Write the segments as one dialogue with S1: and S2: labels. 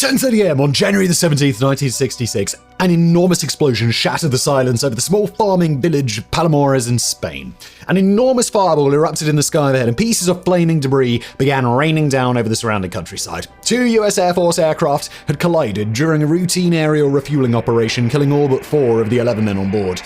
S1: 10:30 a.m. on January the 17th, 1966, an enormous explosion shattered the silence over the small farming village Palomares in Spain. An enormous fireball erupted in the sky overhead, and pieces of flaming debris began raining down over the surrounding countryside. 2 U.S. Air Force aircraft had collided during a routine aerial refueling operation, killing all but 4 of the 11 men on board.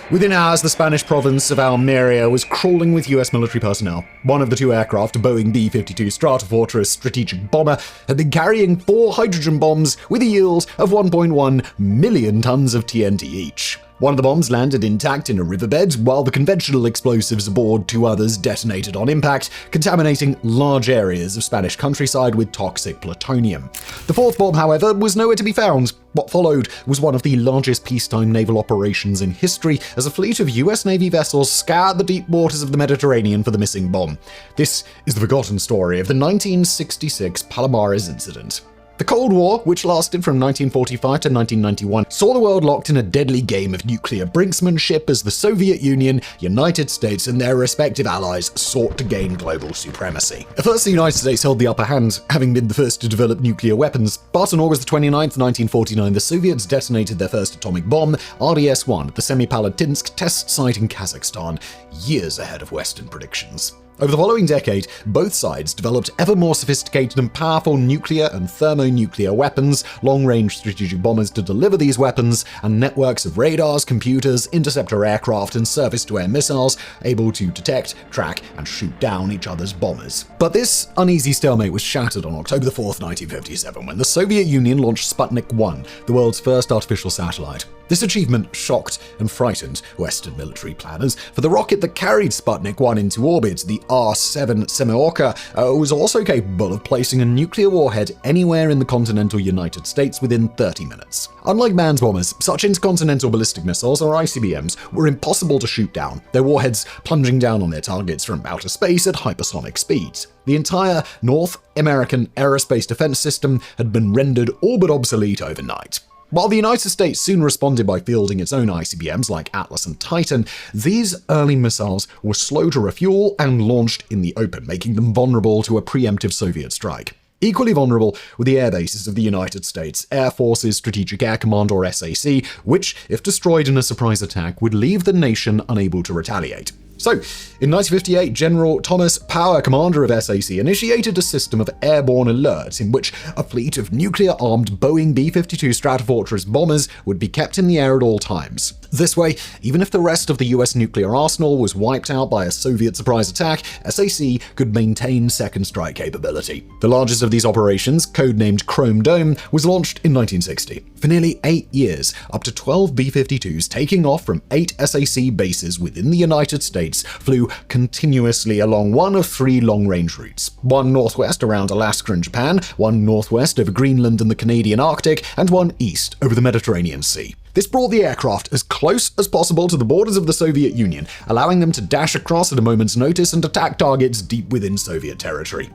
S1: Within hours, the Spanish province of Almeria was crawling with U.S. military personnel. One of the 2 aircraft, a Boeing B-52 Stratofortress strategic bomber, had been carrying 4 hydrogen bombs with a yield of 1.1 million tons of TNT each. One of the bombs landed intact in a riverbed, while the conventional explosives aboard 2 others detonated on impact, contaminating large areas of Spanish countryside with toxic plutonium. The 4th bomb, however, was nowhere to be found. What followed was one of the largest peacetime naval operations in history, as a fleet of U.S. Navy vessels scoured the deep waters of the Mediterranean for the missing bomb. This is the forgotten story of the 1966 Palomares Incident. The Cold War, which lasted from 1945 to 1991, saw the world locked in a deadly game of nuclear brinksmanship as the Soviet Union, United States, and their respective allies sought to gain global supremacy. At first, the United States held the upper hand, having been the first to develop nuclear weapons, but on August 29, 1949, the Soviets detonated their first atomic bomb, RDS-1, at the Semipalatinsk test site in Kazakhstan, years ahead of Western predictions. Over the following decade, both sides developed ever more sophisticated and powerful nuclear and thermonuclear weapons, long-range strategic bombers to deliver these weapons, and networks of radars, computers, interceptor aircraft, and surface-to-air missiles able to detect, track, and shoot down each other's bombers. But this uneasy stalemate was shattered on October 4, 1957, when the Soviet Union launched Sputnik 1, the world's first artificial satellite. This achievement shocked and frightened Western military planners, for the rocket that carried Sputnik 1 into orbit, the R-7 Semyorka, was also capable of placing a nuclear warhead anywhere in the continental United States within 30 minutes. Unlike manned bombers, such intercontinental ballistic missiles, or ICBMs, were impossible to shoot down, their warheads plunging down on their targets from outer space at hypersonic speeds. The entire North American aerospace defense system had been rendered all but obsolete overnight. While the United States soon responded by fielding its own ICBMs like Atlas and Titan, these early missiles were slow to refuel and launched in the open, making them vulnerable to a preemptive Soviet strike. Equally vulnerable were the air bases of the United States Air Force's Strategic Air Command, or SAC, which, if destroyed in a surprise attack, would leave the nation unable to retaliate. So, in 1958, General Thomas Power, commander of SAC, initiated a system of airborne alerts in which a fleet of nuclear-armed Boeing B-52 Stratofortress bombers would be kept in the air at all times. This way, even if the rest of the US nuclear arsenal was wiped out by a Soviet surprise attack, SAC could maintain second strike capability. The largest of these operations, codenamed Chrome Dome, was launched in 1960. For nearly 8 years, up to 12 B-52s taking off from 8 SAC bases within the United States flew continuously along one of 3 long-range routes. One northwest around Alaska and Japan, one northwest over Greenland and the Canadian Arctic, and one east over the Mediterranean Sea. This brought the aircraft as close as possible to the borders of the Soviet Union, allowing them to dash across at a moment's notice and attack targets deep within Soviet territory.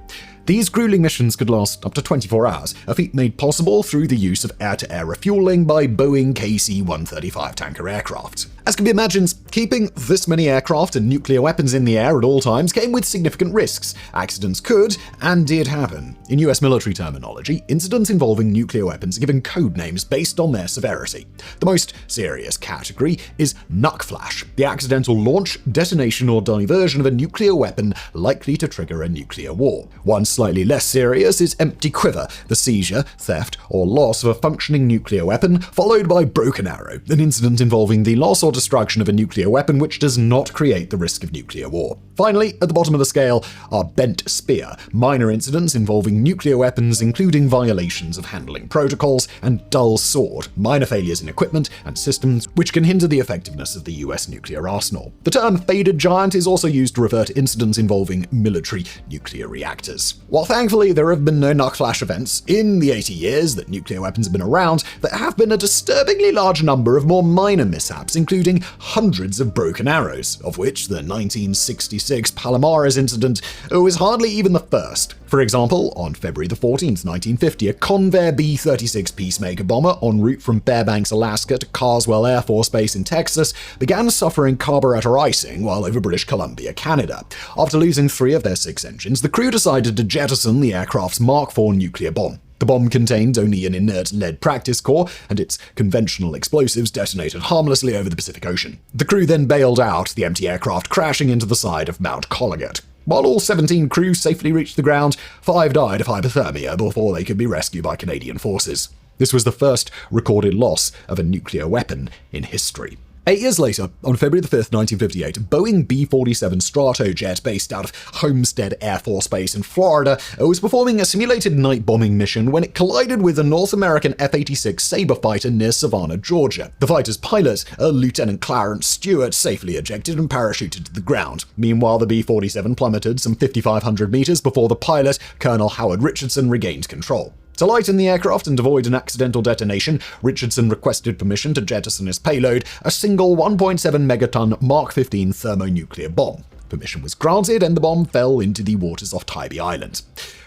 S1: These grueling missions could last up to 24 hours, a feat made possible through the use of air-to-air refueling by Boeing KC-135 tanker aircraft. As can be imagined, keeping this many aircraft and nuclear weapons in the air at all times came with significant risks. Accidents could, and did happen. In US military terminology, incidents involving nuclear weapons are given code names based on their severity. The most serious category is nuke flash, the accidental launch, detonation, or diversion of a nuclear weapon likely to trigger a nuclear war. One slightly less serious is empty quiver, the seizure, theft, or loss of a functioning nuclear weapon, followed by broken arrow, an incident involving the loss or destruction of a nuclear weapon which does not create the risk of nuclear war. Finally, at the bottom of the scale are bent spear, minor incidents involving nuclear weapons including violations of handling protocols, and dull sword, minor failures in equipment and systems which can hinder the effectiveness of the US nuclear arsenal. The term faded giant is also used to refer to incidents involving military nuclear reactors. While thankfully there have been no nuke flash events in the 80 years that nuclear weapons have been around, there have been a disturbingly large number of more minor mishaps, including hundreds of broken arrows, of which the 1966 Palomares Incident was hardly even the first. For example, on February 14, 1950, a Convair B-36 Peacemaker bomber en route from Fairbanks, Alaska to Carswell Air Force Base in Texas began suffering carburetor icing while over British Columbia, Canada. After losing 3 of their 6 engines, the crew decided to jettison the aircraft's Mark IV nuclear bomb. The bomb contained only an inert lead practice core, and its conventional explosives detonated harmlessly over the Pacific Ocean. The crew then bailed out, the empty aircraft crashing into the side of Mount Colligat. While all 17 crew safely reached the ground, 5 died of hypothermia before they could be rescued by Canadian forces. This was the first recorded loss of a nuclear weapon in history. 8 years later, on February 5, 1958, a Boeing B-52 Stratojet based out of Homestead Air Force Base in Florida was performing a simulated night bombing mission when it collided with a North American F-86 Sabre fighter near Savannah, Georgia. The fighter's pilot, Lieutenant Clarence Stewart, safely ejected and parachuted to the ground. Meanwhile, the B-47 plummeted some 5,500 meters before the pilot, Colonel Howard Richardson, regained control. To lighten the aircraft and avoid an accidental detonation, Richardson requested permission to jettison his payload, a single 1.7 megaton Mark 15 thermonuclear bomb. Permission was granted, and the bomb fell into the waters off Tybee Island.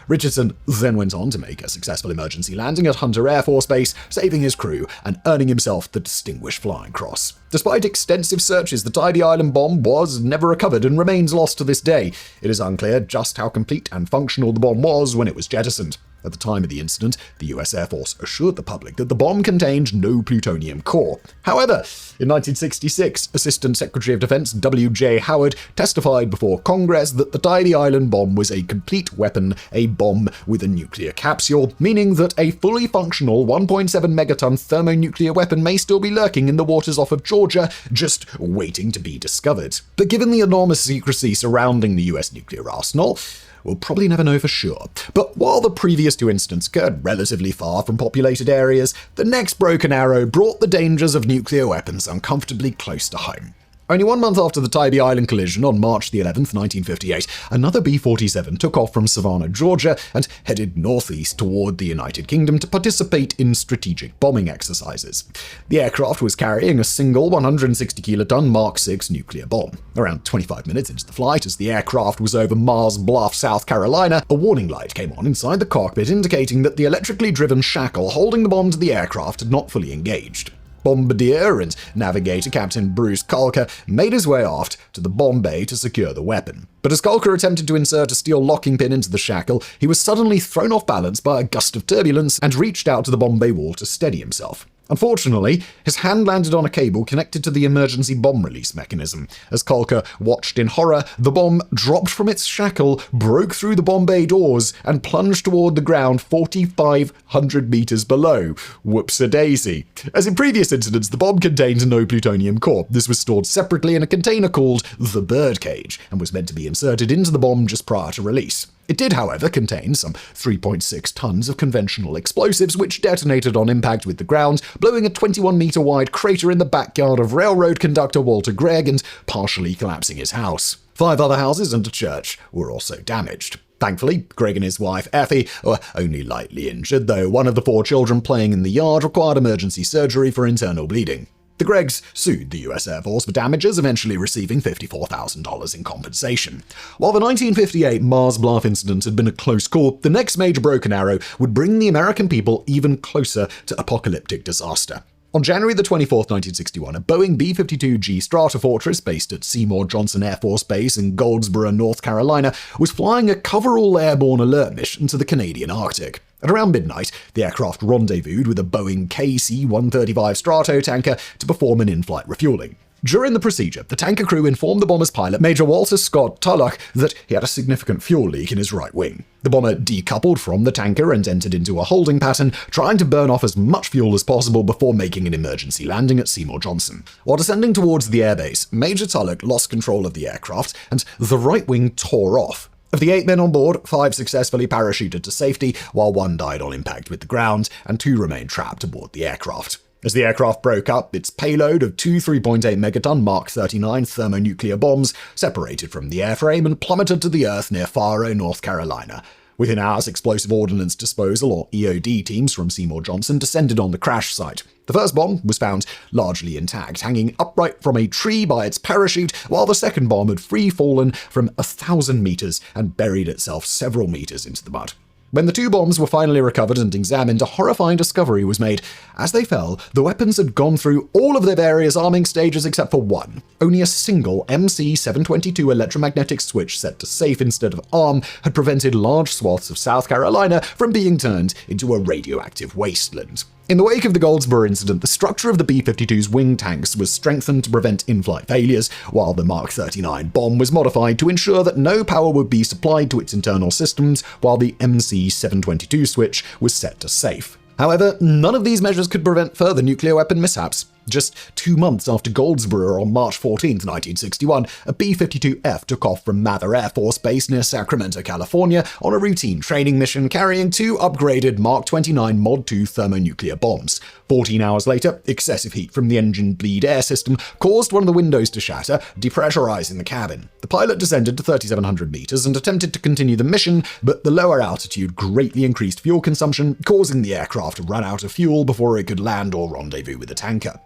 S1: Richardson then went on to make a successful emergency landing at Hunter Air Force Base, saving his crew and earning himself the Distinguished Flying Cross. Despite extensive searches, the Tybee Island bomb was never recovered and remains lost to this day. It is unclear just how complete and functional the bomb was when it was jettisoned. At the time of the incident, the US Air Force assured the public that the bomb contained no plutonium core. However, in 1966, Assistant Secretary of Defense W.J. Howard testified before Congress that the Tybee Island bomb was a complete weapon, a bomb with a nuclear capsule, meaning that a fully functional 1.7 megaton thermonuclear weapon may still be lurking in the waters off of Georgia, just waiting to be discovered. But given the enormous secrecy surrounding the US nuclear arsenal, we'll probably never know for sure. But while the previous 2 incidents occurred relatively far from populated areas, the next broken arrow brought the dangers of nuclear weapons uncomfortably close to home. Only 1 month after the Tybee Island collision on March 11th, 1958, another B-47 took off from Savannah, Georgia, and headed northeast toward the United Kingdom to participate in strategic bombing exercises. The aircraft was carrying a single 160-kiloton Mark 6 nuclear bomb. Around 25 minutes into the flight, as the aircraft was over Mars Bluff, South Carolina, a warning light came on inside the cockpit indicating that the electrically driven shackle holding the bomb to the aircraft had not fully engaged. Bombardier and navigator Captain Bruce Culker made his way aft to the bomb bay to secure the weapon. But as Culker attempted to insert a steel locking pin into the shackle, he was suddenly thrown off balance by a gust of turbulence and reached out to the bomb bay wall to steady himself. Unfortunately, his hand landed on a cable connected to the emergency bomb release mechanism. As Culker watched in horror, the bomb dropped from its shackle, broke through the bomb bay doors, and plunged toward the ground 4,500 meters below. Whoopsie-daisy. As in previous incidents, the bomb contained no plutonium core. This was stored separately in a container called the birdcage, and was meant to be inserted into the bomb just prior to release. It did, however, contain some 3.6 tons of conventional explosives, which detonated on impact with the ground, blowing a 21-meter-wide crater in the backyard of railroad conductor Walter Gregg and partially collapsing his house. 5 other houses and a church were also damaged. Thankfully, Gregg and his wife, Effie, were only lightly injured, though one of the 4 children playing in the yard required emergency surgery for internal bleeding. The Greggs sued the US Air Force for damages, eventually receiving $54,000 in compensation. While the 1958 Mars Bluff incident had been a close call, the next major broken arrow would bring the American people even closer to apocalyptic disaster. On January 24, 1961, a Boeing B-52 Stratofortress, based at Seymour Johnson Air Force Base in Goldsboro, North Carolina, was flying a coverall airborne alert mission to the Canadian Arctic. At around midnight, the aircraft rendezvoused with a Boeing KC-135 Stratotanker to perform an in-flight refuelling. During the procedure, the tanker crew informed the bomber's pilot, Major Walter Scott Tulloch, that he had a significant fuel leak in his right wing. The bomber decoupled from the tanker and entered into a holding pattern, trying to burn off as much fuel as possible before making an emergency landing at Seymour Johnson. While descending towards the airbase, Major Tulloch lost control of the aircraft, and the right wing tore off. Of the 8 men on board, 5 successfully parachuted to safety, while 1 died on impact with the ground, and 2 remained trapped aboard the aircraft. As the aircraft broke up, its payload of 2 3.8 megaton Mark 39 thermonuclear bombs separated from the airframe and plummeted to the earth near Faro, North Carolina. Within hours, Explosive Ordnance Disposal, or EOD, teams from Seymour Johnson descended on the crash site. The first bomb was found largely intact, hanging upright from a tree by its parachute, while the second bomb had free fallen from 1,000 meters and buried itself several meters into the mud. When the two bombs were finally recovered and examined, a horrifying discovery was made. As they fell, the weapons had gone through all of their various arming stages except for one. Only a single MC-722 electromagnetic switch set to safe instead of arm had prevented large swaths of South Carolina from being turned into a radioactive wasteland. In the wake of the Goldsboro incident, the structure of the B-52's wing tanks was strengthened to prevent in-flight failures, while the Mark 39 bomb was modified to ensure that no power would be supplied to its internal systems, while the MC-722 switch was set to safe. However, none of these measures could prevent further nuclear weapon mishaps. Just 2 months after Goldsboro on March 14, 1961, a B-52F took off from Mather Air Force Base near Sacramento, California, on a routine training mission carrying 2 upgraded Mark 29 Mod 2 thermonuclear bombs. 14 hours later, excessive heat from the engine bleed air system caused one of the windows to shatter, depressurizing the cabin. The pilot descended to 3,700 meters and attempted to continue the mission, but the lower altitude greatly increased fuel consumption, causing the aircraft to run out of fuel before it could land or rendezvous with the tanker.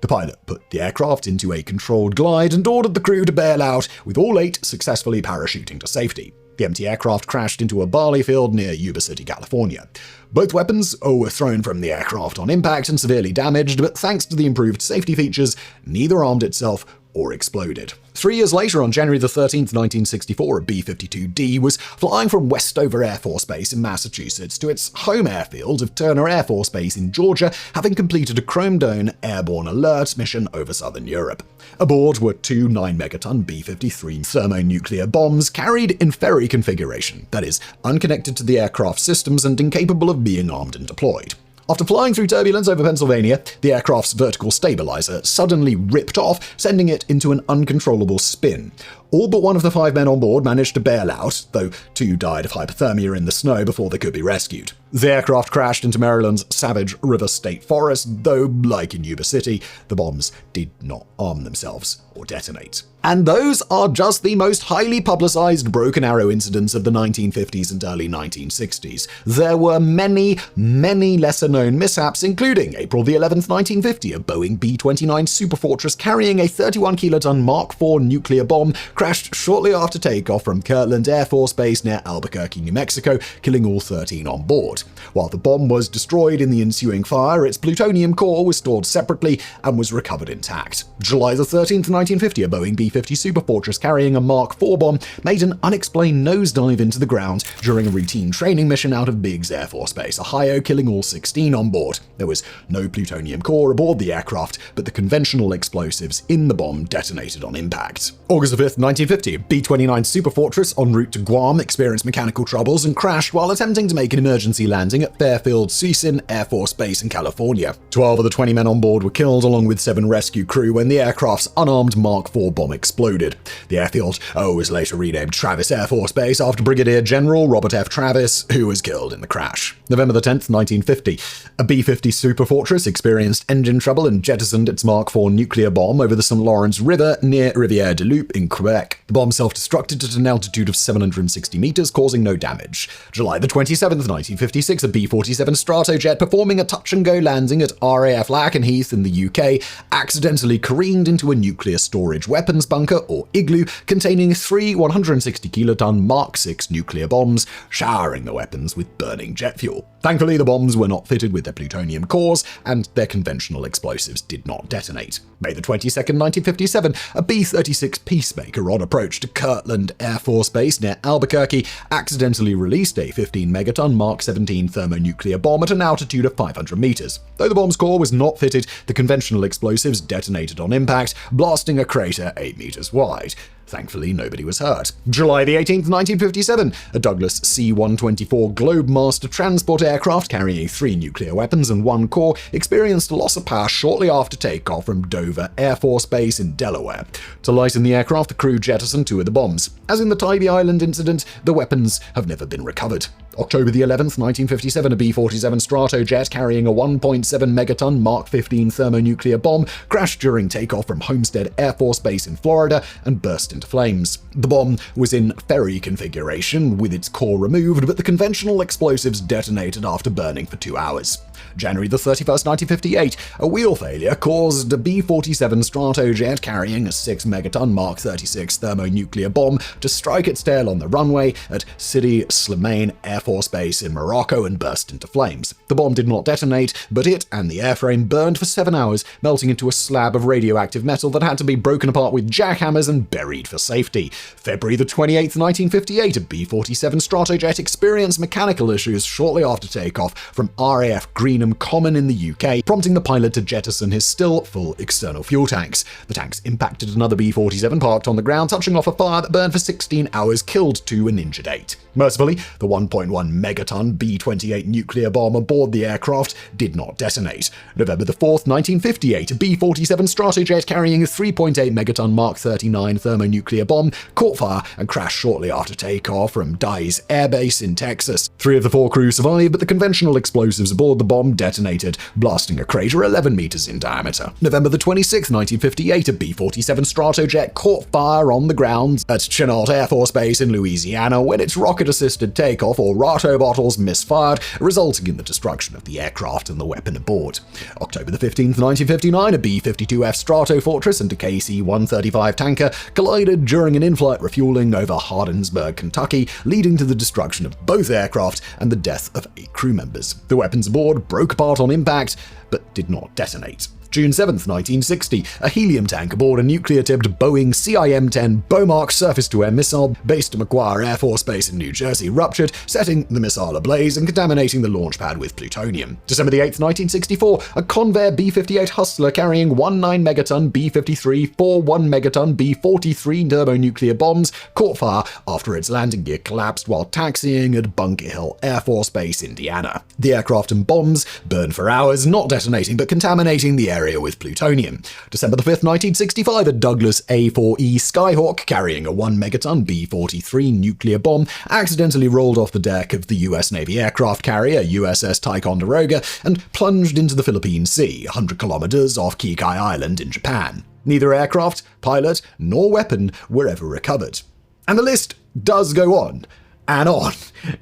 S1: The pilot put the aircraft into a controlled glide and ordered the crew to bail out, with all 8 successfully parachuting to safety. The empty aircraft crashed into a barley field near Yuba City, California. Both weapons were thrown from the aircraft on impact and severely damaged, but thanks to the improved safety features, neither armed itself or exploded. 3 years later, on January 13, 1964, a B-52D was flying from Westover Air Force Base in Massachusetts to its home airfield of Turner Air Force Base in Georgia, having completed a Chrome Dome airborne alert mission over southern Europe. Aboard were 2 9-megaton B-53 thermonuclear bombs carried in ferry configuration, that is, unconnected to the aircraft systems and incapable of being armed and deployed. After flying through turbulence over Pennsylvania, the aircraft's vertical stabilizer suddenly ripped off, sending it into an uncontrollable spin. All but one of the 5 men on board managed to bail out, though 2 died of hypothermia in the snow before they could be rescued. The aircraft crashed into Maryland's Savage River State Forest, though, like in Yuba City, the bombs did not arm themselves or detonate. And those are just the most highly publicized Broken Arrow incidents of the 1950s and early 1960s. There were many, many lesser-known mishaps, including April the 11th, 1950, a Boeing B-29 Stratofortress carrying a 31-kiloton Mark IV nuclear bomb crashed shortly after takeoff from Kirtland Air Force Base near Albuquerque, New Mexico, killing all 13 on board. While the bomb was destroyed in the ensuing fire, its plutonium core was stored separately and was recovered intact. July the 13th, 1950, a Boeing B-52 Stratofortress carrying a Mark IV bomb made an unexplained nosedive into the ground during a routine training mission out of Biggs Air Force Base, Ohio, killing all 16 on board. There was no plutonium core aboard the aircraft, but the conventional explosives in the bomb detonated on impact. August 5th, 1950, B-29 Stratofortress en route to Guam experienced mechanical troubles and crashed while attempting to make an emergency landing at Fairfield-Suisun Air Force Base in California. 12 of the 20 men on board were killed, along with 7 rescue crew, when the aircraft's unarmed Mark IV bomb exploded. The airfield was later renamed Travis Air Force Base after Brigadier General Robert F. Travis, who was killed in the crash. November 10th, 1950, a B-50 Stratofortress experienced engine trouble and jettisoned its Mark IV nuclear bomb over the St. Lawrence River near Rivière-du-Loup in Quebec. The bomb self-destructed at an altitude of 760 meters, causing no damage. July the 27th, 1956, a B-47 Stratojet performing a touch-and-go landing at RAF Lakenheath in the UK accidentally careened into a nuclear storage weapons bunker, or igloo, containing 3 160-kiloton Mark VI nuclear bombs, showering the weapons with burning jet fuel. Thankfully, the bombs were not fitted with their plutonium cores, and their conventional explosives did not detonate. May the 22nd, 1957, a B-36 Peacemaker on approach to Kirtland Air Force Base near Albuquerque accidentally released a 15-megaton Mark 17 thermonuclear bomb at an altitude of 500 meters. Though the bomb's core was not fitted, the conventional explosives detonated on impact, blasting a crater 8 meters wide. Thankfully, nobody was hurt. July the 18th, 1957, a Douglas C-124 Globemaster transport aircraft carrying 3 nuclear weapons and 1 core experienced loss of power shortly after takeoff from Dover Air Force Base in Delaware. To lighten the aircraft, the crew jettisoned 2 of the bombs. As in the Tybee Island incident, the weapons have never been recovered. October the 11th, 1957, a B-47 Stratojet carrying a 1.7 megaton Mark 15 thermonuclear bomb crashed during takeoff from Homestead Air Force Base in Florida and burst burst into flames. The bomb was in ferry configuration, with its core removed, but the conventional explosives detonated after burning for 2 hours. January 31st, 1958, a wheel failure caused a B-47 Stratojet carrying a 6 megaton Mark 36 thermonuclear bomb to strike its tail on the runway at Sidi Slimane Air Force Base in Morocco and burst into flames. The bomb did not detonate, but it and the airframe burned for 7 hours, melting into a slab of radioactive metal that had to be broken apart with jackhammers and buried for safety. February 28th, 1958, a B-47 Stratojet experienced mechanical issues shortly after takeoff from RAF Greenham Common in the UK, prompting the pilot to jettison his still full external fuel tanks. The tanks impacted another B-47 parked on the ground, touching off a fire that burned for 16 hours, killed 2 and injured 8. Mercifully, the 1.1 megaton B-28 nuclear bomb aboard the aircraft did not detonate. November 4th, 1958, a B-47 Stratojet carrying a 3.8 megaton Mark 39 thermonuclear bomb caught fire and crashed shortly after takeoff from Dyes Air Base in Texas. 3 of the 4 crew survived, but the conventional explosives aboard the bomb detonated, blasting a crater 11 meters in diameter. November 26th, 1958, a B-47 Stratojet caught fire on the ground at Chennault Air Force Base in Louisiana when its rocket-assisted takeoff, or RATO bottles, misfired, resulting in the destruction of the aircraft and the weapon aboard. October 15th, 1959, a B-52F Stratofortress and a KC-135 tanker collided during an in-flight refueling over Hardinsburg, Kentucky, leading to the destruction of both aircraft and the death of 8 crew members. The weapons aboard broke apart on impact, but did not detonate. June 7th, 1960, a helium tank aboard a nuclear-tipped Boeing CIM-10 Beaumark surface-to-air missile based at McGuire Air Force Base in New Jersey ruptured, setting the missile ablaze and contaminating the launch pad with plutonium. December 8th, 1964, a Convair B-58 Hustler carrying 19 megaton B-53, 41 megaton B-43 thermonuclear bombs caught fire after its landing gear collapsed while taxiing at Bunker Hill Air Force Base, Indiana. The aircraft and bombs burned for hours, not detonating but contaminating the area with plutonium. December 5th, 1965, a Douglas A-4E Skyhawk carrying a 1 megaton B-43 nuclear bomb accidentally rolled off the deck of the U.S. Navy aircraft carrier USS Ticonderoga and plunged into the Philippine Sea, 100 kilometers off Kikai Island in Japan. Neither aircraft, pilot, nor weapon were ever recovered. And the list does go on. And on,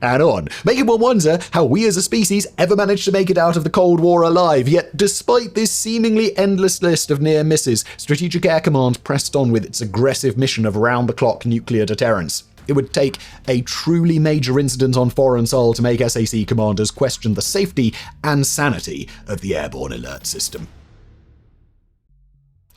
S1: and on, making one wonder how we as a species ever managed to make it out of the Cold War alive. Yet, despite this seemingly endless list of near misses, Strategic Air Command pressed on with its aggressive mission of round-the-clock nuclear deterrence. It would take a truly major incident on foreign soil to make SAC commanders question the safety and sanity of the airborne alert system.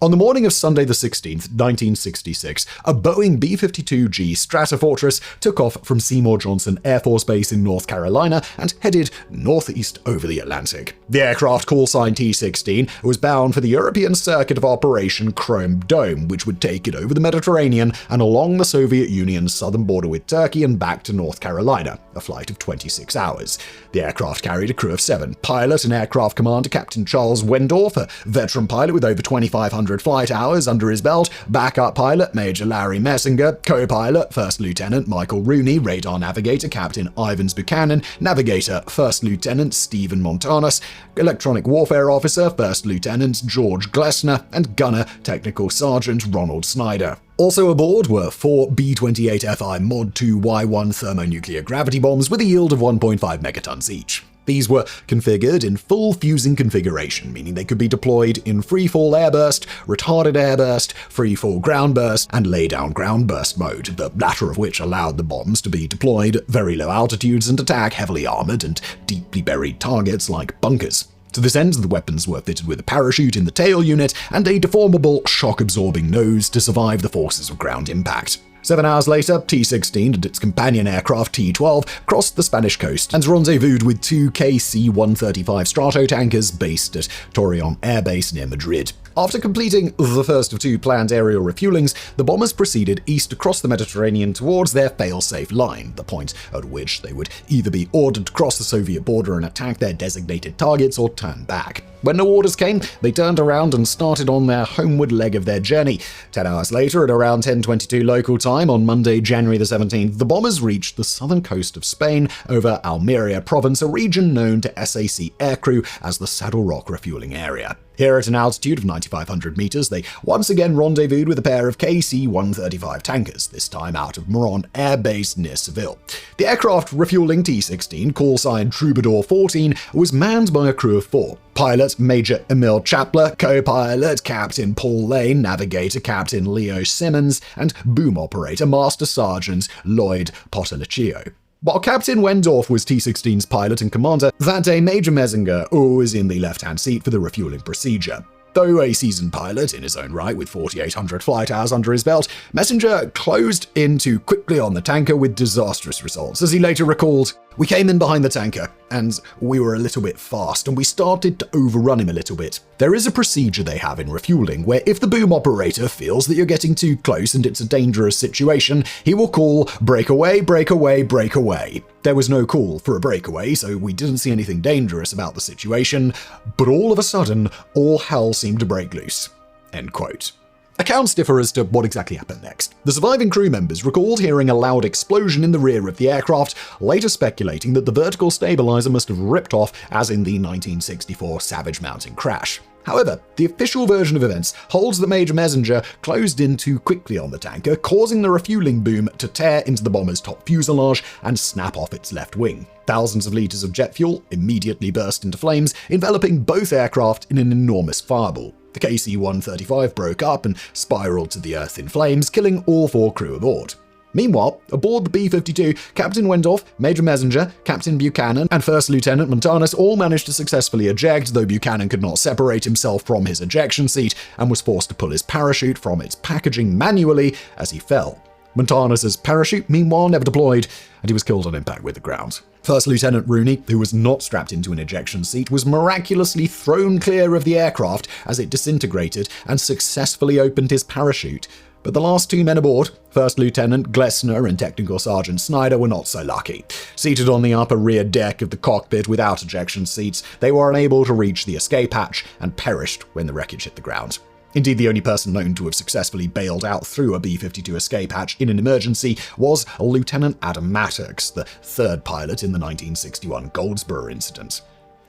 S1: On the morning of Sunday the 16th, 1966, a Boeing B-52 Stratofortress took off from Seymour Johnson Air Force Base in North Carolina and headed northeast over the Atlantic. The aircraft, call sign T-16, was bound for the European circuit of Operation Chrome Dome, which would take it over the Mediterranean and along the Soviet Union's southern border with Turkey and back to North Carolina, a flight of 26 hours. The aircraft carried a crew of 7, pilot and aircraft commander Captain Charles Wendorf, a veteran pilot with over 2,500 flight hours under his belt, backup pilot Major Larry Messinger, co-pilot First Lieutenant Michael Rooney, radar navigator Captain Ivans Buchanan, navigator First Lieutenant Stephen Montanus, electronic warfare officer First Lieutenant George Glessner, and gunner Technical Sergeant Ronald Snyder. Also aboard were 4 B-28FI Mod 2Y1 thermonuclear gravity bombs with a yield of 1.5 megatons each. These were configured in full fusing configuration, meaning they could be deployed in free-fall airburst, retarded airburst, free-fall groundburst, and lay-down groundburst mode, the latter of which allowed the bombs to be deployed at very low altitudes and attack heavily armored and deeply buried targets like bunkers. To this end, the weapons were fitted with a parachute in the tail unit and a deformable, shock-absorbing nose to survive the forces of ground impact. 7 hours later, T-16 and its companion aircraft T-12 crossed the Spanish coast and rendezvoused with 2 KC-135 Stratotankers based at Torreon Air Base near Madrid. After completing the first of 2 planned aerial refuelings, the bombers proceeded east across the Mediterranean towards their fail-safe line, the point at which they would either be ordered to cross the Soviet border and attack their designated targets or turn back. When no orders came, they turned around and started on their homeward leg of their journey. 10 hours later, at around 10:22 local time on Monday, January the 17th, the bombers reached the southern coast of Spain over Almeria province, a region known to SAC aircrew as the Saddle Rock refueling area. Here at an altitude of 9,500 meters, they once again rendezvoused with a pair of KC-135 tankers, this time out of Moron Air Base near Seville. The aircraft refueling T-16, call sign Troubadour 14, was manned by a crew of 4. Pilot Major Emil Chapler, co-pilot Captain Paul Lane, navigator Captain Leo Simmons, and boom operator Master Sergeant Lloyd Potaliccio. While Captain Wendorf was T-16's pilot and commander, that day Major Messinger was in the left-hand seat for the refueling procedure. Though a seasoned pilot in his own right with 4,800 flight hours under his belt, Messinger closed in too quickly on the tanker with disastrous results. As he later recalled, "We came in behind the tanker, and we were a little bit fast, and we started to overrun him a little bit. There is a procedure they have in refueling where if the boom operator feels that you're getting too close and it's a dangerous situation, he will call breakaway, breakaway, breakaway. There was no call for a breakaway, so we didn't see anything dangerous about the situation, but all of a sudden, all hell seemed to break loose." End quote. Accounts differ as to what exactly happened next. The surviving crew members recalled hearing a loud explosion in the rear of the aircraft, later speculating that the vertical stabilizer must have ripped off, as in the 1964 Savage Mountain crash. However, the official version of events holds that Major Messinger closed in too quickly on the tanker, causing the refueling boom to tear into the bomber's top fuselage and snap off its left wing. Thousands of liters of jet fuel immediately burst into flames, enveloping both aircraft in an enormous fireball. The KC-135 broke up and spiraled to the earth in flames, killing all 4 crew aboard. Meanwhile, aboard the B-52, Captain Wendorf, Major Messinger, Captain Buchanan, and First Lieutenant Montanus all managed to successfully eject, though Buchanan could not separate himself from his ejection seat and was forced to pull his parachute from its packaging manually as he fell. Montanus's parachute, meanwhile, never deployed, and he was killed on impact with the ground. First Lieutenant Rooney, who was not strapped into an ejection seat, was miraculously thrown clear of the aircraft as it disintegrated and successfully opened his parachute. But the last 2 men aboard, First Lieutenant Glessner and Technical Sergeant Snyder, were not so lucky. Seated on the upper rear deck of the cockpit without ejection seats, they were unable to reach the escape hatch and perished when the wreckage hit the ground. Indeed, the only person known to have successfully bailed out through a B-52 escape hatch in an emergency was Lieutenant Adam Maddox, the 3rd pilot in the 1961 Goldsboro incident.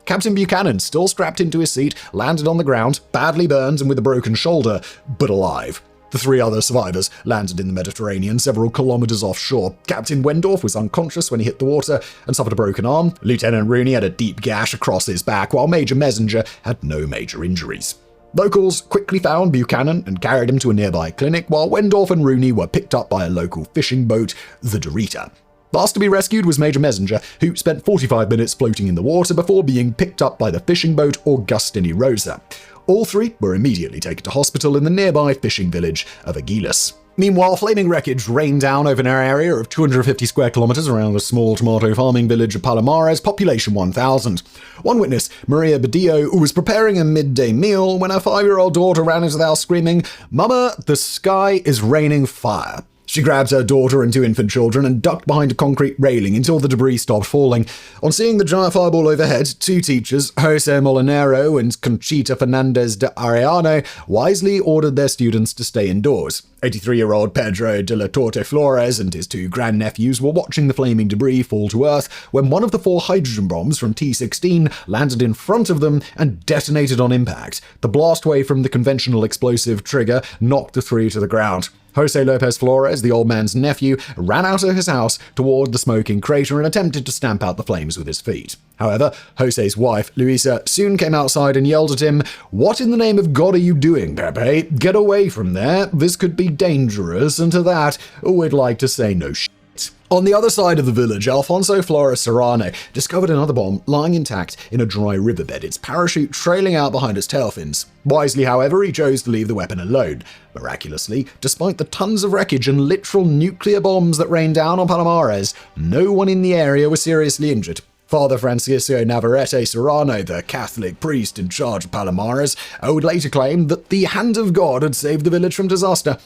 S1: Captain Buchanan, still strapped into his seat, landed on the ground, badly burned and with a broken shoulder, but alive. The 3 other survivors landed in the Mediterranean several kilometers offshore. Captain Wendorf was unconscious when he hit the water and suffered a broken arm. Lieutenant Rooney had a deep gash across his back, while Major Messinger had no major injuries. Locals quickly found Buchanan and carried him to a nearby clinic, while Wendorf and Rooney were picked up by a local fishing boat, the Dorita. Last to be rescued was Major Messinger, who spent 45 minutes floating in the water before being picked up by the fishing boat Augustini Rosa. All 3 were immediately taken to hospital in the nearby fishing village of Aguilas. Meanwhile, flaming wreckage rained down over an area of 250 square kilometers around the small tomato farming village of Palomares, population 1,000. One witness, Maria Badillo, was preparing a midday meal when her 5-year-old daughter ran into the house screaming, "Mama, the sky is raining fire." She grabbed her daughter and 2 infant children and ducked behind a concrete railing until the debris stopped falling. On seeing the giant fireball overhead, 2 teachers, Jose Molinero and Conchita Fernandez de Arellano, wisely ordered their students to stay indoors. 83-year-old Pedro de la Torre Flores and his 2 grandnephews were watching the flaming debris fall to earth when one of the 4 hydrogen bombs from T-16 landed in front of them and detonated on impact. The blast wave from the conventional explosive trigger knocked the 3 to the ground. Jose Lopez Flores, the old man's nephew, ran out of his house toward the smoking crater and attempted to stamp out the flames with his feet. However, Jose's wife, Luisa, soon came outside and yelled at him, "What in the name of God are you doing, Pepe? Get away from there. This could be dangerous, and to that, we'd like to say no shit." On the other side of the village, Alfonso Flores Serrano discovered another bomb lying intact in a dry riverbed, its parachute trailing out behind its tail fins. Wisely, however, he chose to leave the weapon alone. Miraculously, despite the tons of wreckage and literal nuclear bombs that rained down on Palomares, no one in the area was seriously injured. Father Francisco Navarrete Serrano, the Catholic priest in charge of Palomares, would later claim that the hand of God had saved the village from disaster.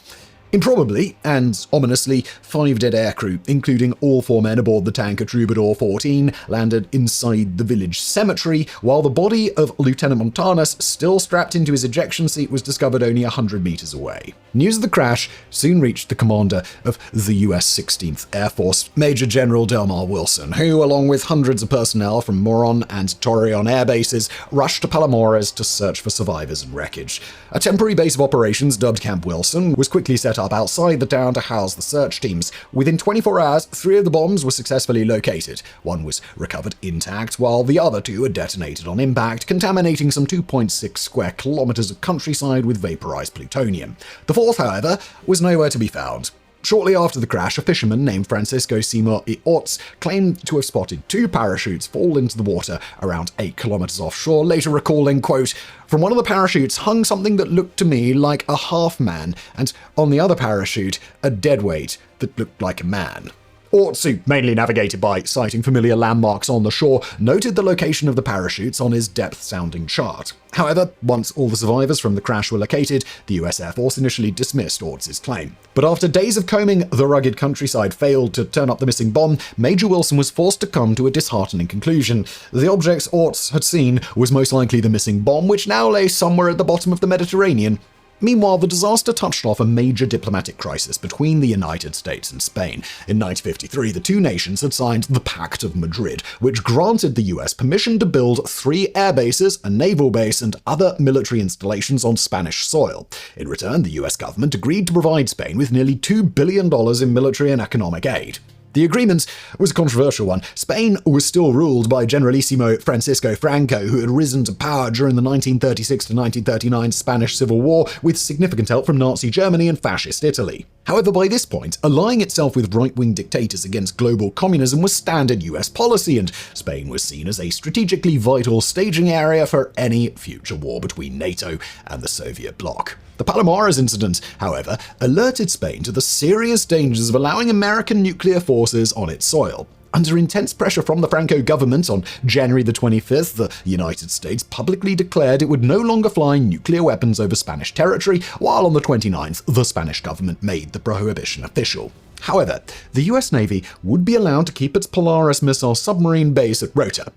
S1: Improbably, and ominously, 5 dead aircrew, including all 4 men aboard the tanker Troubadour 14, landed inside the village cemetery, while the body of Lieutenant Montanus, still strapped into his ejection seat, was discovered only 100 meters away. News of the crash soon reached the commander of the U.S. 16th Air Force, Major General Delmar Wilson, who, along with hundreds of personnel from Moron and Torreon air bases, rushed to Palomares to search for survivors and wreckage. A temporary base of operations dubbed Camp Wilson was quickly set up outside the town to house the search teams. Within 24 hours, 3 of the bombs were successfully located. One was recovered intact, while the other 2 had detonated on impact, contaminating some 2.6 square kilometers of countryside with vaporized plutonium. The 4th, however, was nowhere to be found. Shortly after the crash, a fisherman named Francisco Seymour y Orts claimed to have spotted 2 parachutes fall into the water around 8 kilometers offshore, later recalling, quote, "From one of the parachutes hung something that looked to me like a half-man, and on the other parachute, a deadweight that looked like a man." Orts, who mainly navigated by sighting familiar landmarks on the shore, noted the location of the parachutes on his depth-sounding chart. However, once all the survivors from the crash were located, the US Air Force initially dismissed Orts' claim. But after days of combing the rugged countryside failed to turn up the missing bomb, Major Wilson was forced to come to a disheartening conclusion. The objects Orts had seen was most likely the missing bomb, which now lay somewhere at the bottom of the Mediterranean. Meanwhile, the disaster touched off a major diplomatic crisis between the United States and Spain. In 1953, the 2 nations had signed the Pact of Madrid, which granted the US permission to build 3 air bases, a naval base, and other military installations on Spanish soil. In return, the US government agreed to provide Spain with nearly $2 billion in military and economic aid. The agreement was a controversial one. Spain was still ruled by Generalissimo Francisco Franco, who had risen to power during the 1936 to 1939 Spanish Civil War with significant help from Nazi Germany and Fascist Italy. However, by this point, allying itself with right-wing dictators against global communism was standard US policy, and Spain was seen as a strategically vital staging area for any future war between NATO and the Soviet bloc. The Palomares Incident, however, alerted Spain to the serious dangers of allowing American nuclear forces on its soil. Under intense pressure from the Franco government, on January the 25th, the United States publicly declared it would no longer fly nuclear weapons over Spanish territory, while on the 29th, the Spanish government made the prohibition official. However, the US Navy would be allowed to keep its Polaris missile submarine base at Rota.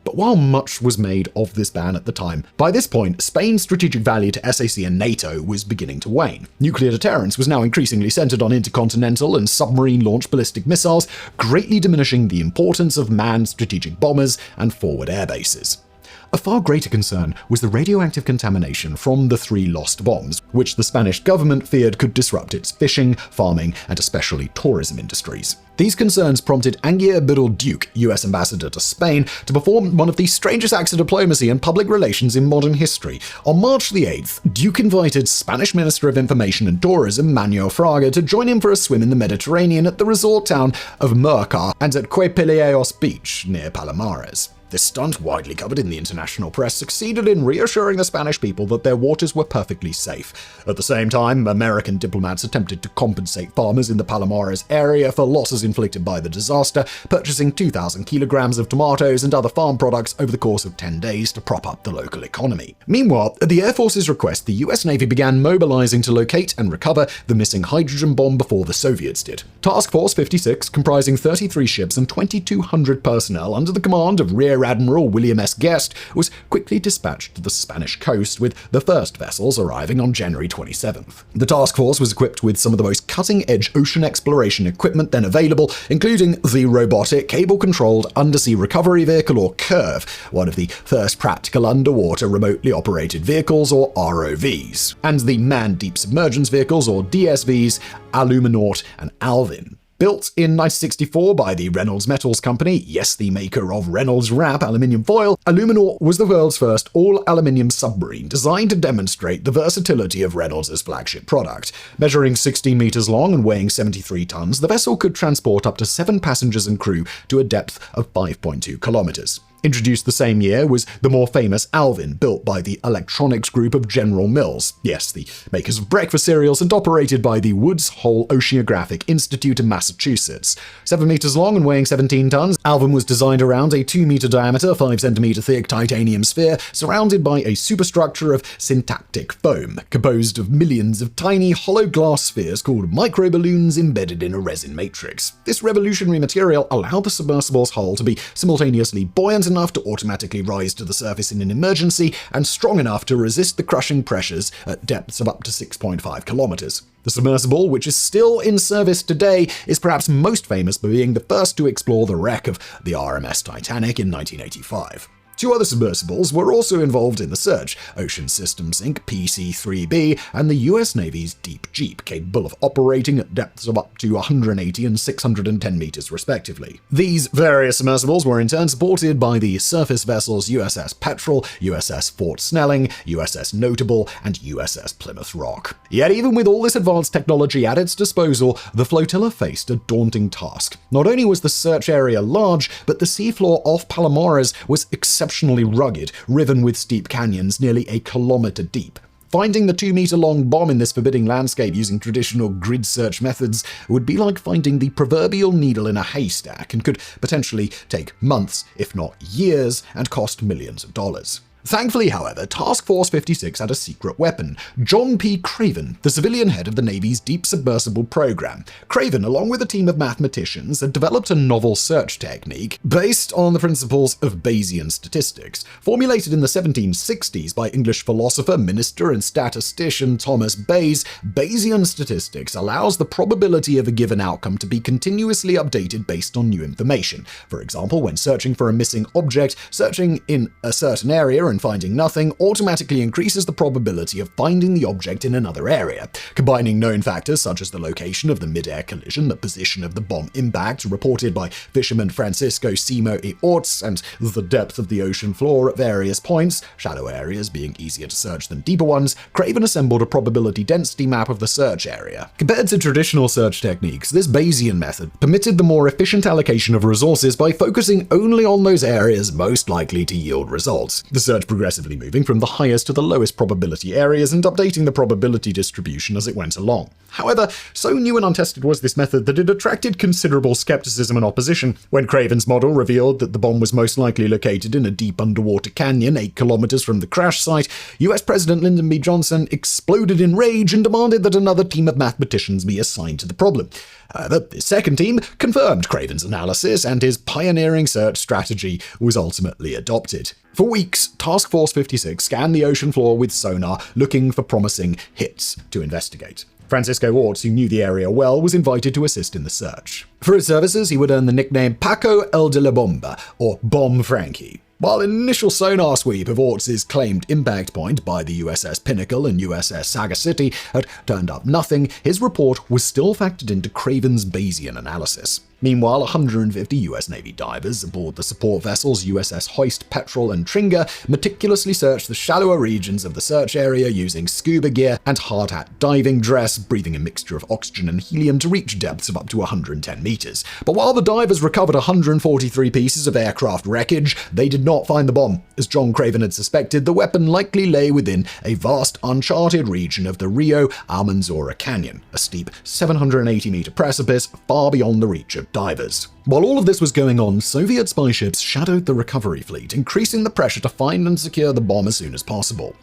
S1: But while much was made of this ban at the time, by this point, Spain's strategic value to SAC and NATO was beginning to wane. Nuclear deterrence was now increasingly centered on intercontinental and submarine-launched ballistic missiles, greatly diminishing the importance of manned strategic bombers and forward air bases. A far greater concern was the radioactive contamination from the 3 lost bombs, which the Spanish government feared could disrupt its fishing, farming, and especially tourism industries. These concerns prompted Anguilla Biddle Duke, US ambassador to Spain, to perform one of the strangest acts of diplomacy and public relations in modern history. On March the 8th, Duke invited Spanish Minister of Information and Tourism, Manuel Fraga, to join him for a swim in the Mediterranean at the resort town of Murcia and at Cuepeleos Beach, near Palomares. This stunt, widely covered in the international press, succeeded in reassuring the Spanish people that their waters were perfectly safe. At the same time, American diplomats attempted to compensate farmers in the Palomares area for losses inflicted by the disaster, purchasing 2,000 kilograms of tomatoes and other farm products over the course of 10 days to prop up the local economy. Meanwhile, at the Air Force's request, the US Navy began mobilizing to locate and recover the missing hydrogen bomb before the Soviets did. Task Force 56, comprising 33 ships and 2,200 personnel under the command of Rear Admiral William S. Guest, was quickly dispatched to the Spanish coast, with the first vessels arriving on January 27th. The task force was equipped with some of the most cutting-edge ocean exploration equipment then available, including the robotic, cable-controlled undersea recovery vehicle, or CURV, one of the first practical underwater remotely operated vehicles, or ROVs, and the manned deep submergence vehicles, or DSVs, Aluminaut and Alvin. Built in 1964 by the Reynolds Metals Company, yes, the maker of Reynolds Wrap aluminium foil, Aluminaut was the world's first all-aluminium submarine designed to demonstrate the versatility of Reynolds' flagship product. Measuring 16 meters long and weighing 73 tons, the vessel could transport up to 7 passengers and crew to a depth of 5.2 kilometers. Introduced the same year was the more famous Alvin, built by the electronics group of General Mills. Yes, the makers of breakfast cereals, and operated by the Woods Hole Oceanographic Institute in Massachusetts. 7 meters long and weighing 17 tons, Alvin was designed around a 2-meter diameter, 5-centimeter thick titanium sphere surrounded by a superstructure of syntactic foam, composed of millions of tiny hollow glass spheres called microballoons embedded in a resin matrix. This revolutionary material allowed the submersible's hull to be simultaneously buoyant enough to automatically rise to the surface in an emergency and strong enough to resist the crushing pressures at depths of up to 6.5 kilometers. The submersible, which is still in service today, is perhaps most famous for being the first to explore the wreck of the RMS Titanic in 1985. 2 other submersibles were also involved in the search: Ocean Systems Inc. PC-3B and the US Navy's Deep Jeep, capable of operating at depths of up to 180 and 610 meters respectively. These various submersibles were in turn supported by the surface vessels USS Petrel, USS Fort Snelling, USS Notable, and USS Plymouth Rock. Yet even with all this advanced technology at its disposal, the flotilla faced a daunting task. Not only was the search area large, but the seafloor off Palomares was exceptionally rugged, riven with steep canyons nearly a kilometer deep. Finding the 2-meter-long bomb in this forbidding landscape using traditional grid search methods would be like finding the proverbial needle in a haystack, and could potentially take months, if not years, and cost millions of dollars. Thankfully, however, Task Force 56 had a secret weapon: John P. Craven, the civilian head of the Navy's Deep Submersible Program. Craven, along with a team of mathematicians, had developed a novel search technique based on the principles of Bayesian statistics. Formulated in the 1760s by English philosopher, minister, and statistician Thomas Bayes, Bayesian statistics allows the probability of a given outcome to be continuously updated based on new information. For example, when searching for a missing object, searching in a certain area and finding nothing automatically increases the probability of finding the object in another area. Combining known factors such as the location of the mid-air collision, the position of the bomb impact, reported by fisherman Francisco Simo y Orts, and the depth of the ocean floor at various points, shallow areas being easier to search than deeper ones, Craven assembled a probability density map of the search area. Compared to traditional search techniques, this Bayesian method permitted the more efficient allocation of resources by focusing only on those areas most likely to yield results. The search progressively moving from the highest to the lowest probability areas and updating the probability distribution as it went along. However, so new and untested was this method that it attracted considerable skepticism and opposition. When Craven's model revealed that the bomb was most likely located in a deep underwater canyon 8 kilometers from the crash site, US President Lyndon B. Johnson exploded in rage and demanded that another team of mathematicians be assigned to the problem. However, this second team confirmed Craven's analysis, and his pioneering search strategy was ultimately adopted. For weeks, Task Force 56 scanned the ocean floor with sonar, looking for promising hits to investigate. Francisco Orts, who knew the area well, was invited to assist in the search. For his services, he would earn the nickname Paco el de la Bomba, or Bomb Frankie. While an initial sonar sweep of Orts' claimed impact point by the USS Pinnacle and USS Saga City had turned up nothing, his report was still factored into Craven's Bayesian analysis. Meanwhile, 150 US Navy divers aboard the support vessels USS Hoist, Petrel, and Tringa meticulously searched the shallower regions of the search area using scuba gear and hard hat diving dress, breathing a mixture of oxygen and helium to reach depths of up to 110 meters. But while the divers recovered 143 pieces of aircraft wreckage, they did not find the bomb. As John Craven had suspected, the weapon likely lay within a vast uncharted region of the Rio Almanzora Canyon, a steep 780-meter precipice far beyond the reach of divers. While all of this was going on, Soviet spy ships shadowed the recovery fleet, increasing the pressure to find and secure the bomb as soon as possible.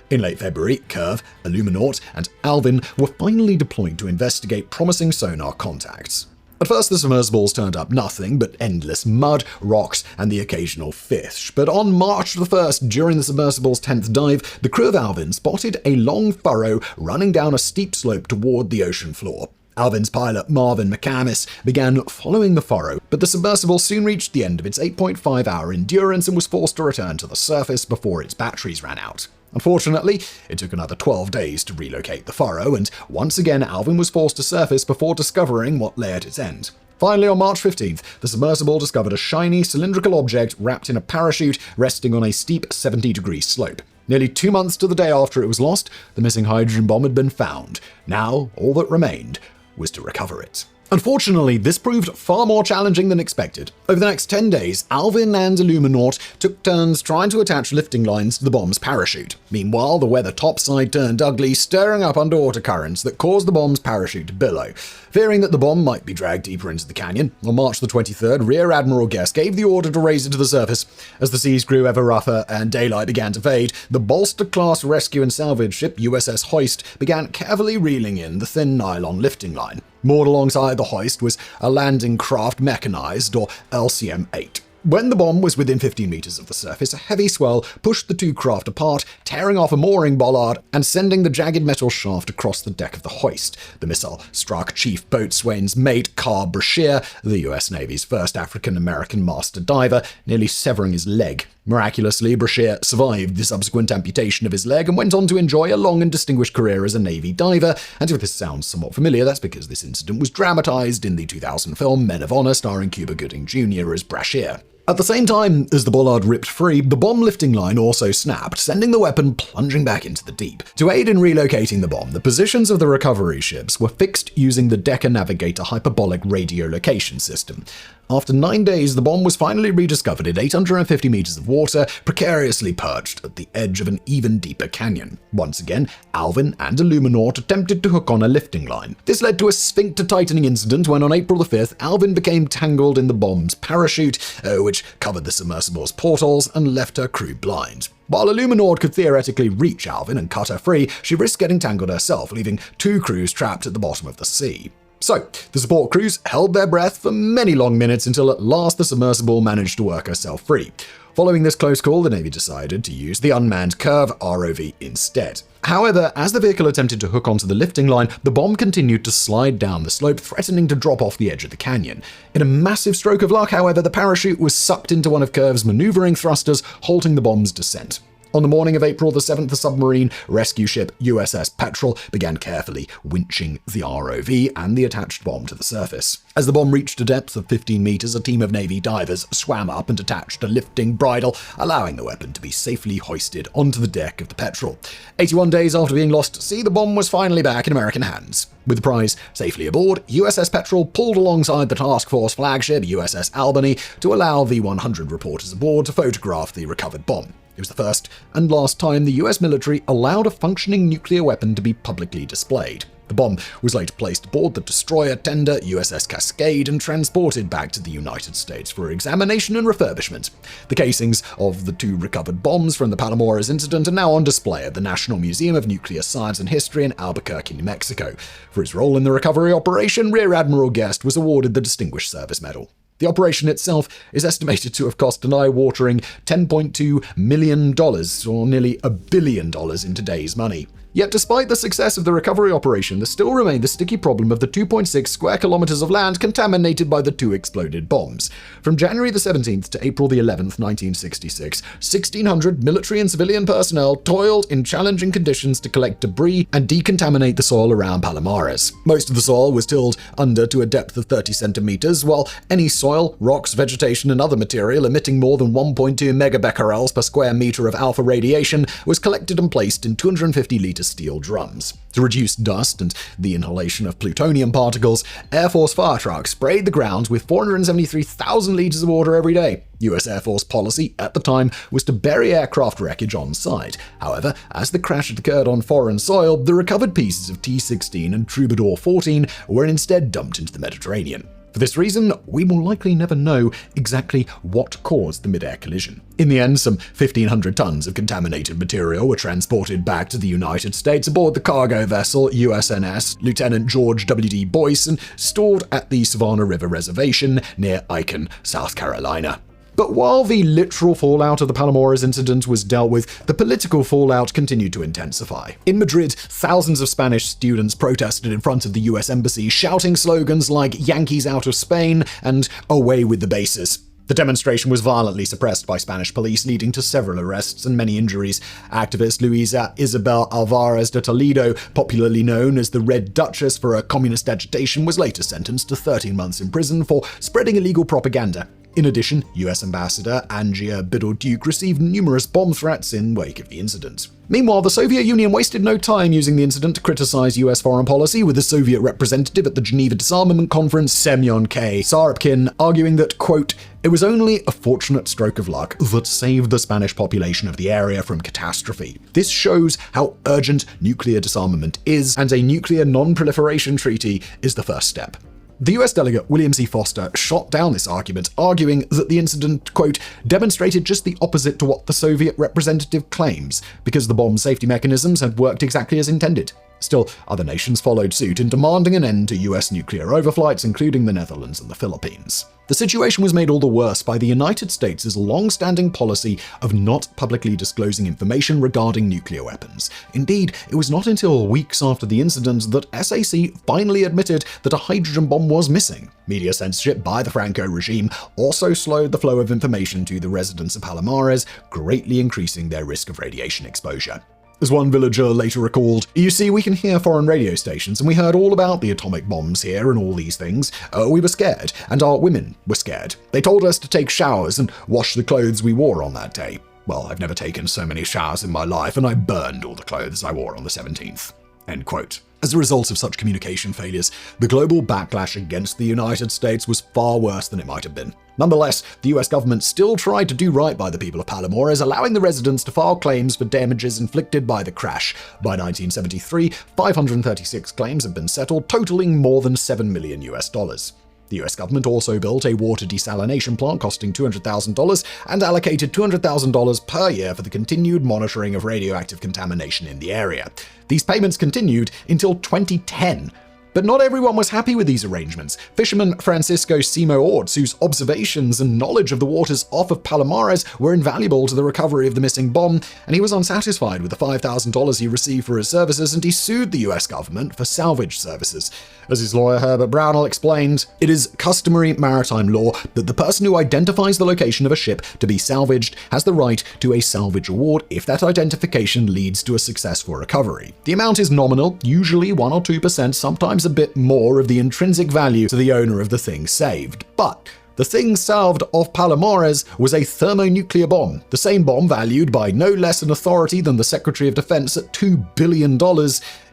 S1: In late February, Curve, Illuminaut, and Alvin were finally deployed to investigate promising sonar contacts. At first, the submersibles turned up nothing but endless mud, rocks, and the occasional fish. But on March the 1st, during the submersible's 10th dive, the crew of Alvin spotted a long furrow running down a steep slope toward the ocean floor. Alvin's pilot, Marvin McCamis, began following the furrow, but the submersible soon reached the end of its 8.5-hour endurance and was forced to return to the surface before its batteries ran out. Unfortunately, it took another 12 days to relocate the furrow, and once again Alvin was forced to surface before discovering what lay at its end. Finally, on March 15th, the submersible discovered a shiny, cylindrical object wrapped in a parachute resting on a steep 70-degree slope. Nearly 2 months to the day after it was lost, the missing hydrogen bomb had been found. Now, all that remained was to recover it. Unfortunately, this proved far more challenging than expected. Over the next 10 days, Alvin and Illuminaut took turns trying to attach lifting lines to the bomb's parachute. Meanwhile, the weather topside turned ugly, stirring up underwater currents that caused the bomb's parachute to billow. Fearing that the bomb might be dragged deeper into the canyon, on March the 23rd, Rear Admiral Guest gave the order to raise it to the surface. As the seas grew ever rougher and daylight began to fade, the bolster-class rescue and salvage ship USS Hoist began carefully reeling in the thin nylon lifting line. Moored alongside the hoist was a landing craft mechanized, or LCM-8. When the bomb was within 15 meters of the surface, a heavy swell pushed the two craft apart, tearing off a mooring bollard and sending the jagged metal shaft across the deck of the hoist. The missile struck Chief Boatswain's mate, Carl Brashear, the U.S. Navy's first African-American master diver, nearly severing his leg. Miraculously, Brashear survived the subsequent amputation of his leg and went on to enjoy a long and distinguished career as a Navy diver. And if this sounds somewhat familiar, that's because this incident was dramatized in the 2000 film Men of Honor, starring Cuba Gooding Jr. as Brashear. At the same time as the bollard ripped free, the bomb lifting line also snapped, sending the weapon plunging back into the deep. To aid in relocating the bomb, the positions of the recovery ships were fixed using the Decker Navigator hyperbolic radio location system. After 9 days, the bomb was finally rediscovered in 850 meters of water, precariously perched at the edge of an even deeper canyon. Once again, Alvin and Illuminaut attempted to hook on a lifting line. This led to a sphincter tightening incident when on April the 5th, Alvin became tangled in the bomb's parachute, which covered the submersible's portholes and left her crew blind. While Illuminaut could theoretically reach Alvin and cut her free, she risked getting tangled herself, leaving two crews trapped at the bottom of the sea. So, the support crews held their breath for many long minutes until at last the submersible managed to work herself free. Following this close call, the Navy decided to use the unmanned Curve ROV instead. However, as the vehicle attempted to hook onto the lifting line, the bomb continued to slide down the slope, threatening to drop off the edge of the canyon. In a massive stroke of luck, however, the parachute was sucked into one of Curve's maneuvering thrusters, halting the bomb's descent. On the morning of April the 7th, the submarine rescue ship USS Petrel began carefully winching the ROV and the attached bomb to the surface. As the bomb reached a depth of 15 meters, a team of Navy divers swam up and attached a lifting bridle, allowing the weapon to be safely hoisted onto the deck of the Petrel. 81 days after being lost at sea, the bomb was finally back in American hands. With the prize safely aboard, USS Petrel pulled alongside the task force flagship USS Albany to allow the 100 reporters aboard to photograph the recovered bomb. It was the first and last time the US military allowed a functioning nuclear weapon to be publicly displayed. The bomb was later placed aboard the destroyer tender USS Cascade and transported back to the United States for examination and refurbishment. The casings of the two recovered bombs from the Palomares Incident are now on display at the National Museum of Nuclear Science and History in Albuquerque, New Mexico. For his role in the recovery operation, Rear Admiral Guest was awarded the Distinguished Service Medal. The operation itself is estimated to have cost an eye-watering $10.2 million, or nearly $1 billion in today's money. Yet despite the success of the recovery operation, there still remained the sticky problem of the 2.6 square kilometers of land contaminated by the two exploded bombs. From January the 17th to April the 11th, 1966, 1,600 military and civilian personnel toiled in challenging conditions to collect debris and decontaminate the soil around Palomares. Most of the soil was tilled under to a depth of 30 centimeters, while any soil, rocks, vegetation, and other material emitting more than 1.2 megabecquerels per square meter of alpha radiation was collected and placed in 250-liter steel drums. To reduce dust and the inhalation of plutonium particles, Air Force fire trucks sprayed the ground with 473,000 liters of water every day. US Air Force policy at the time was to bury aircraft wreckage on site. However, as the crash had occurred on foreign soil, the recovered pieces of T-16 and Troubadour 14 were instead dumped into the Mediterranean. For this reason, we will likely never know exactly what caused the mid-air collision. In the end, some 1,500 tons of contaminated material were transported back to the United States aboard the cargo vessel USNS Lieutenant George W.D. Boyce and stored at the Savannah River Reservation near Aiken, South Carolina. But while the literal fallout of the Palomares incident was dealt with, the political fallout continued to intensify. In Madrid, thousands of Spanish students protested in front of the US embassy, shouting slogans like "Yankees out of Spain" and "Away with the bases." The demonstration was violently suppressed by Spanish police, leading to several arrests and many injuries. Activist Luisa Isabel Alvarez de Toledo, popularly known as the Red Duchess for her communist agitation, was later sentenced to 13 months in prison for spreading illegal propaganda. In addition, US Ambassador Angia Biddle-Duke received numerous bomb threats in wake of the incident. Meanwhile, the Soviet Union wasted no time using the incident to criticize US foreign policy, with the Soviet representative at the Geneva Disarmament Conference, Semyon K. Sarapkin, arguing that, quote, "It was only a fortunate stroke of luck that saved the Spanish population of the area from catastrophe. This shows how urgent nuclear disarmament is, and a nuclear non-proliferation treaty is the first step." The US delegate William C. Foster shot down this argument, arguing that the incident, quote, "demonstrated just the opposite to what the Soviet representative claims, because the bomb safety mechanisms had worked exactly as intended." Still, other nations followed suit in demanding an end to US nuclear overflights, including the Netherlands and the Philippines. The situation was made all the worse by the United States' long-standing policy of not publicly disclosing information regarding nuclear weapons. Indeed, it was not until weeks after the incident that SAC finally admitted that a hydrogen bomb was missing. Media censorship by the Franco regime also slowed the flow of information to the residents of Palomares, greatly increasing their risk of radiation exposure. As one villager later recalled, "You see, we can hear foreign radio stations, and we heard all about the atomic bombs here and all these things. We were scared, and our women were scared. They told us to take showers and wash the clothes we wore on that day. Well, I've never taken so many showers in my life, and I burned all the clothes I wore on the 17th. End quote. As a result of such communication failures, the global backlash against the United States was far worse than it might have been. Nonetheless, the US government still tried to do right by the people of Palomares, allowing the residents to file claims for damages inflicted by the crash. By 1973, 536 claims had been settled, totaling more than $7 million. The US government also built a water desalination plant costing $200,000 and allocated $200,000 per year for the continued monitoring of radioactive contamination in the area. These payments continued until 2010. But not everyone was happy with these arrangements. Fisherman Francisco Simo Orts, whose observations and knowledge of the waters off of Palomares were invaluable to the recovery of the missing bomb, and he was unsatisfied with the $5,000 he received for his services, and he sued the US government for salvage services. As his lawyer Herbert Brownell explained, "It is customary maritime law that the person who identifies the location of a ship to be salvaged has the right to a salvage award if that identification leads to a successful recovery. The amount is nominal, usually 1 or 2%, sometimes a bit more of the intrinsic value to the owner of the thing saved. But the thing salved off Palomares was a thermonuclear bomb, the same bomb valued by no less an authority than the Secretary of Defense at $2 billion,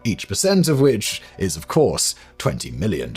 S1: each percent of which is, of course, $20 million.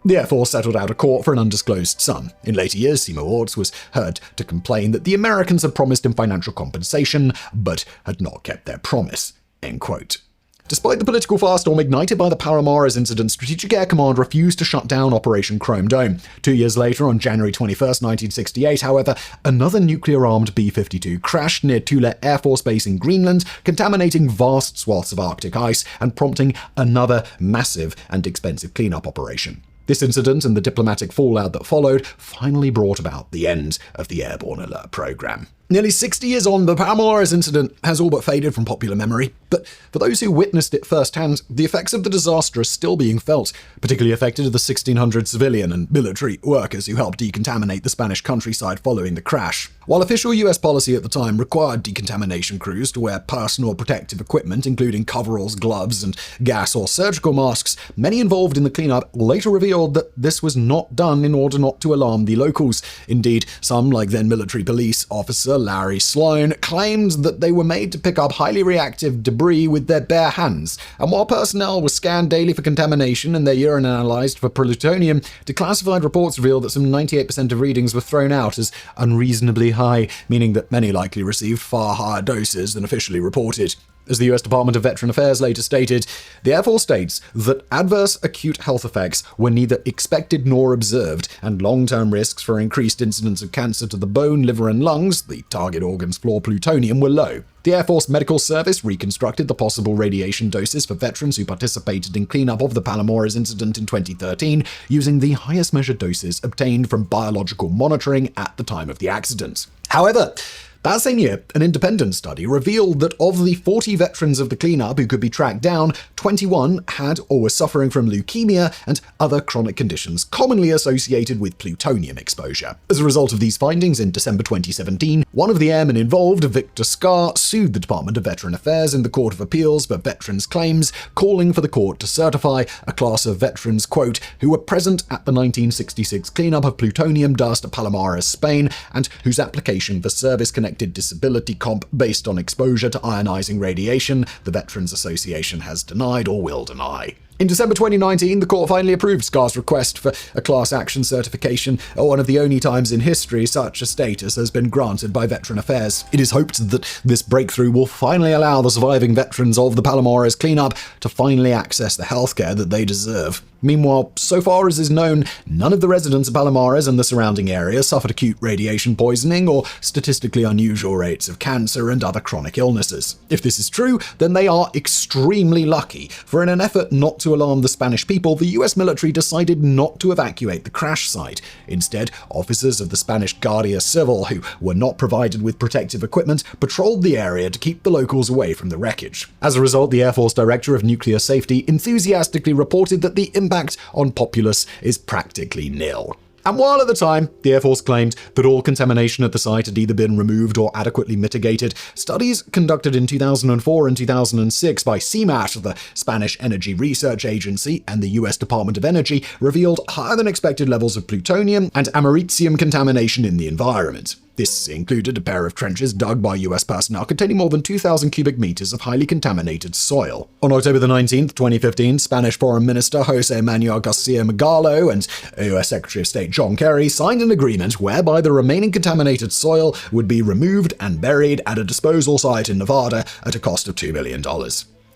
S1: The Air Force settled out of court for an undisclosed sum. In later years, Simo Orts was heard to complain that the Americans had promised him financial compensation, but had not kept their promise. End quote. Despite the political firestorm ignited by the Palomares Incident, Strategic Air Command refused to shut down Operation Chrome Dome. 2 years later, on January 21, 1968, however, another nuclear-armed B-52 crashed near Thule Air Force Base in Greenland, contaminating vast swaths of Arctic ice and prompting another massive and expensive cleanup operation. This incident and the diplomatic fallout that followed finally brought about the end of the Airborne Alert Program. Nearly 60 years on, the Palomares Incident has all but faded from popular memory, but for those who witnessed it firsthand, the effects of the disaster are still being felt. Particularly affected are the 1,600 civilian and military workers who helped decontaminate the Spanish countryside following the crash. While official US policy at the time required decontamination crews to wear personal protective equipment, including coveralls, gloves, and gas or surgical masks, many involved in the cleanup later revealed that this was not done in order not to alarm the locals. Indeed, some, like then military police officer Larry Sloan, claimed that they were made to pick up highly reactive debris with their bare hands, and while personnel were scanned daily for contamination and their urine analyzed for plutonium, declassified reports revealed that some 98% of readings were thrown out as unreasonably high, meaning that many likely received far higher doses than officially reported. As the US Department of Veteran Affairs later stated, the Air Force states that adverse acute health effects were neither expected nor observed, and long-term risks for increased incidence of cancer to the bone, liver, and lungs, the target organs for plutonium, were low. The Air Force Medical Service reconstructed the possible radiation doses for veterans who participated in cleanup of the Palomares incident in 2013, using the highest measured doses obtained from biological monitoring at the time of the accident. However, That same year, an independent study revealed that of the 40 veterans of the cleanup who could be tracked down, 21 had or were suffering from leukemia and other chronic conditions commonly associated with plutonium exposure. As a result of these findings, in December 2017, one of the airmen involved, Victor Scar, sued the Department of Veteran Affairs in the Court of Appeals for veterans' claims, calling for the court to certify a class of veterans, quote, who were present at the 1966 cleanup of plutonium dust at Palomares, Spain, and whose application for service-connected disability comp based on exposure to ionizing radiation the Veterans Association has denied or will deny. In December 2019, the court finally approved Scar's request for a class action certification, one of the only times in history such a status has been granted by Veteran Affairs. It is hoped that this breakthrough will finally allow the surviving veterans of the Palomares cleanup to finally access the healthcare that they deserve. Meanwhile, so far as is known, none of the residents of Palomares and the surrounding area suffered acute radiation poisoning or statistically unusual rates of cancer and other chronic illnesses. If this is true, then they are extremely lucky, for in an effort not to alarm the Spanish people, the US military decided not to evacuate the crash site. Instead, officers of the Spanish Guardia Civil, who were not provided with protective equipment, patrolled the area to keep the locals away from the wreckage. As a result, the Air Force Director of Nuclear Safety enthusiastically reported that the impact on populace is practically nil. And while at the time, the Air Force claimed that all contamination at the site had either been removed or adequately mitigated, studies conducted in 2004 and 2006 by CMAT, the Spanish Energy Research Agency, and the US Department of Energy revealed higher than expected levels of plutonium and americium contamination in the environment. This included a pair of trenches dug by US personnel containing more than 2,000 cubic meters of highly contaminated soil. On October 19, 2015, Spanish Foreign Minister José Manuel García Margallo and US Secretary of State John Kerry signed an agreement whereby the remaining contaminated soil would be removed and buried at a disposal site in Nevada at a cost of $2 million.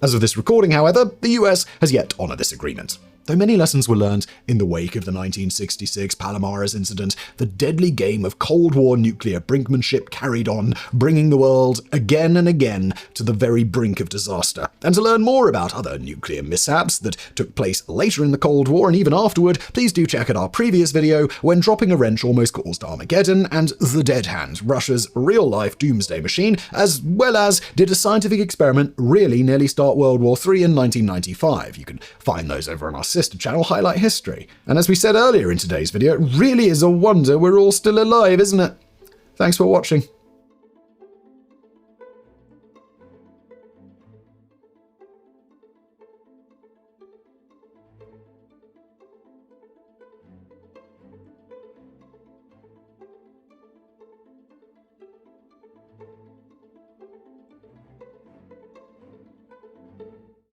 S1: As of this recording, however, the US has yet to honor this agreement. Though many lessons were learned in the wake of the 1966 Palomares Incident, the deadly game of Cold War nuclear brinkmanship carried on, bringing the world again and again to the very brink of disaster. And to learn more about other nuclear mishaps that took place later in the Cold War and even afterward, please do check out our previous video when dropping a wrench almost caused Armageddon and The Dead Hand, Russia's real-life doomsday machine, as well as did a scientific experiment really nearly start World War III in 1995. You can find those over on our sister channel, Highlight History. And as we said earlier in today's video, it really is a wonder we're all still alive, isn't it? Thanks for watching.